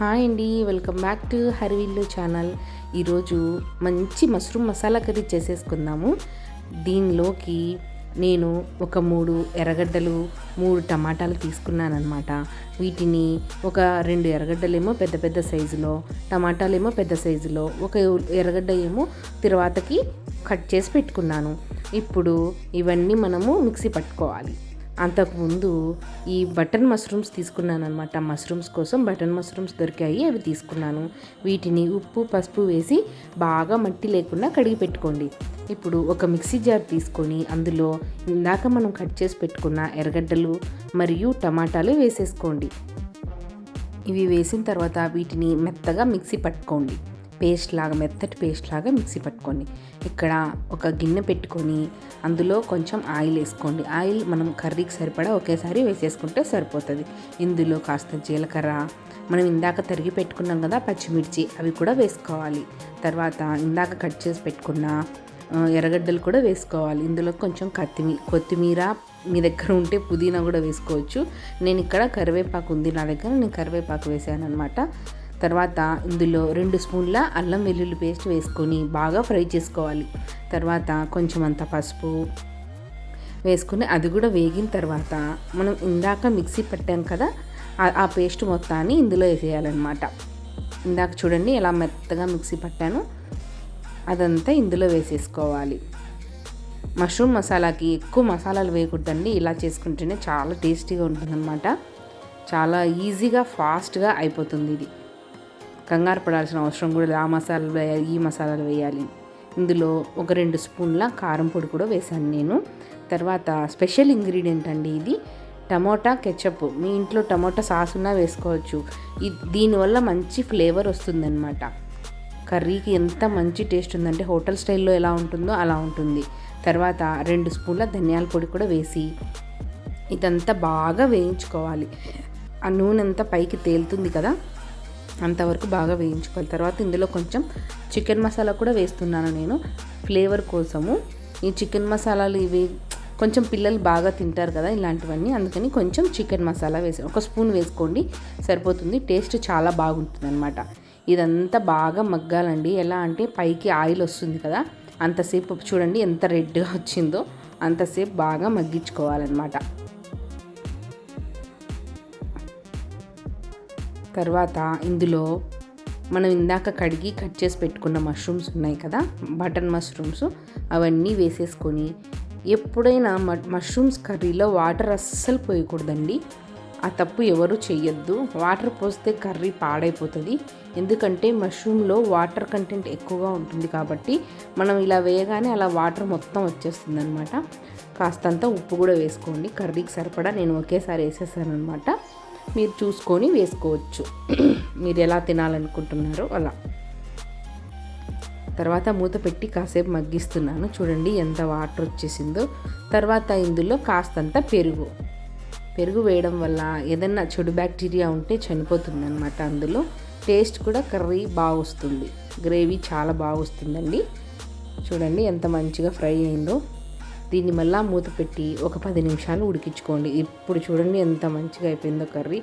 Hi అండి, welcome back to Harivillu channel. ఈరోజు మంచి మష్రూమ్ మసాలా కర్రీ చేసేసుకుందాము. దీనిలోకి నేను ఒక 3 ఎర్రగడ్డలు 3 టమాటాలు తీసుకున్నానమాట. వీటిని ఒక 2 ఎర్రగడ్డలేమో పెద్ద పెద్ద సైజులో, టమాటాలేమో పెద్ద సైజులో, ఒక ఎర్రగడ్డ ఏమో తర్వాతకి కట్ చేసి పెట్టుకున్నాను. ఇప్పుడు ఇవన్నీ మనము మిక్సీ పట్టుకోవాలి. అంతకుముందు ఈ బటన్ మష్రూమ్స్ తీసుకున్నాను అనమాట. మష్రూమ్స్ కోసం బటన్ మష్రూమ్స్ దొరికాయి, అవి తీసుకున్నాను. వీటిని ఉప్పు పసుపు వేసి బాగా మట్టి లేకుండా కడిగి పెట్టుకోండి. ఇప్పుడు ఒక మిక్సీ జార్ తీసుకొని అందులో ఇందాక మనం కట్ చేసి పెట్టుకున్న ఎర్రగడ్డలు మరియు టమాటాలు వేసేసుకోండి. ఇవి వేసిన తర్వాత వీటిని మెత్తగా మిక్సీ పట్టుకోండి. మెత్తటి పేస్ట్ లాగా మిక్సీ పట్టుకోండి. ఇక్కడ ఒక గిన్నె పెట్టుకొని అందులో కొంచెం ఆయిల్ వేసుకోండి. ఆయిల్ మనం కర్రీకి సరిపడా ఒకేసారి వేసేసుకుంటే సరిపోతుంది. ఇందులో కాస్త జీలకర్ర, మనం ఇందాక తరిగి పెట్టుకున్నాం కదా పచ్చిమిర్చి, అవి కూడా వేసుకోవాలి. తర్వాత ఇందాక కట్ చేసి పెట్టుకున్న ఎర్రగడ్డలు కూడా వేసుకోవాలి. ఇందులో కొంచెం కొత్తిమీర మీ దగ్గర ఉంటే పుదీనా కూడా వేసుకోవచ్చు. నేను ఇక్కడ కరివేపాకు ఉంది నా దగ్గర, నేను కరివేపాకు వేసాను అనమాట. తర్వాత ఇందులో 2 స్పూన్ల అల్లం వెల్లుల్లి పేస్ట్ వేసుకొని బాగా ఫ్రై చేసుకోవాలి. తర్వాత కొంచెం అంత పసుపు వేసుకొని అది కూడా వేగిన తర్వాత మనం ఇందాక మిక్సీ పట్టాం కదా ఆ పేస్ట్ మొత్తాన్ని ఇందులో వేసేయాలన్నమాట. ఇందాక చూడండి ఎలా మెత్తగా మిక్సీ పట్టాను, అదంతా ఇందులో వేసేసుకోవాలి. మష్రూమ్ మసాలాకి ఎక్కువ మసాలాలు వేయకూడదండి, ఇలా చేసుకుంటేనే చాలా టేస్టీగా ఉంటుందన్నమాట. చాలా ఈజీగా ఫాస్ట్గా అయిపోతుంది. ఇది కంగారు పడాల్సిన అవసరం కూడా, ఆ మసాలాలు వేయాలి ఈ మసాలాలు వేయాలి. ఇందులో ఒక 2 స్పూన్ల కారం పొడి కూడా వేసాను నేను. తర్వాత స్పెషల్ ఇంగ్రీడియంట్ అండి ఇది, టమోటా కెచప్. మీ ఇంట్లో టమోటా సాస్ ఉన్నా వేసుకోవచ్చు. దీనివల్ల మంచి ఫ్లేవర్ వస్తుందన్నమాట. కర్రీకి ఎంత మంచి టేస్ట్ ఉందంటే హోటల్ స్టైల్లో ఎలా ఉంటుందో అలా ఉంటుంది. తర్వాత 2 స్పూన్ల ధనియాల పొడి కూడా వేసి ఇదంతా బాగా వేయించుకోవాలి. ఆ నూనె అంతా పైకి తేలుతుంది కదా, అంతవరకు బాగా వేయించుకోవాలి. తర్వాత ఇందులో కొంచెం చికెన్ మసాలా కూడా వేస్తున్నాను నేను ఫ్లేవర్ కోసము. ఈ చికెన్ మసాలాలు ఇవి కొంచెం పిల్లలు బాగా తింటారు కదా ఇలాంటివన్నీ, అందుకని కొంచెం చికెన్ మసాలా వేసి 1 స్పూన్ వేసుకోండి సరిపోతుంది. టేస్ట్ చాలా బాగుంటుంది అనమాట. ఇదంతా బాగా మగ్గాలండి. ఎలా అంటే పైకి ఆయిల్ వస్తుంది కదా, అంతసేపు చూడండి ఎంత రెడ్గా వచ్చిందో, అంతసేపు బాగా మగ్గించుకోవాలన్నమాట. తర్వాత ఇందులో మనం ఇందాక కడిగి కట్ చేసి పెట్టుకున్న మష్రూమ్స్ ఉన్నాయి కదా, బటన్ మష్రూమ్స్, అవన్నీ వేసేసుకొని ఎప్పుడైనా మష్రూమ్స్ కర్రీలో వాటర్ అస్సలు పోయకూడదండి. ఆ తప్పు ఎవరు చెయ్యొద్దు. వాటర్ పోస్తే కర్రీ పాడైపోతుంది. ఎందుకంటే మష్రూమ్లో వాటర్ కంటెంట్ ఎక్కువగా ఉంటుంది కాబట్టి మనం ఇలా వేయగానే అలా వాటర్ మొత్తం వచ్చేస్తుంది అనమాట. కాస్తంత ఉప్పు కూడా వేసుకోండి, కర్రీకి సరిపడా. నేను ఒకేసారి వేసేసాను అనమాట. మీరు చూసుకొని వేసుకోవచ్చు, మీరు ఎలా తినాలనుకుంటున్నారో అలా. తర్వాత మూత పెట్టి కాసేపు మగ్గిస్తున్నాను. చూడండి ఎంత వాటర్ వచ్చేసిందో. తర్వాత ఇందులో కాస్తంత పెరుగు వేయడం వల్ల ఏదన్నా చెడు బ్యాక్టీరియా ఉంటే చనిపోతుంది అనమాట. అందులో టేస్ట్ కూడా కర్రీ బాగా వస్తుంది, గ్రేవీ చాలా బాగా వస్తుందండి. చూడండి ఎంత మంచిగా ఫ్రై అయిందో. దీన్ని మళ్ళీ మూత పెట్టి ఒక 10 నిమిషాలు ఉడికించుకోండి. ఇప్పుడు చూడండి ఎంత మంచిగా అయిపోయిందో కర్రీ.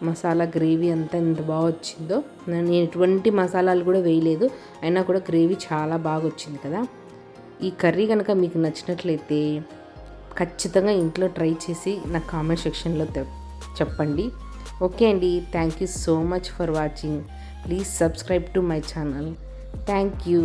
మసాలా గ్రేవీ అంతా ఎంత బాగా వచ్చిందో. నేను ఎటువంటి మసాలాలు కూడా వేయలేదు, అయినా కూడా గ్రేవీ చాలా బాగా వచ్చింది కదా. ఈ కర్రీ కనుక మీకు నచ్చినట్లయితే ఖచ్చితంగా ఇంట్లో ట్రై చేసి నాకు కామెంట్ సెక్షన్లో చెప్పండి. ఓకే అండి, thank you so much for watching. Please subscribe to my channel. Thank you.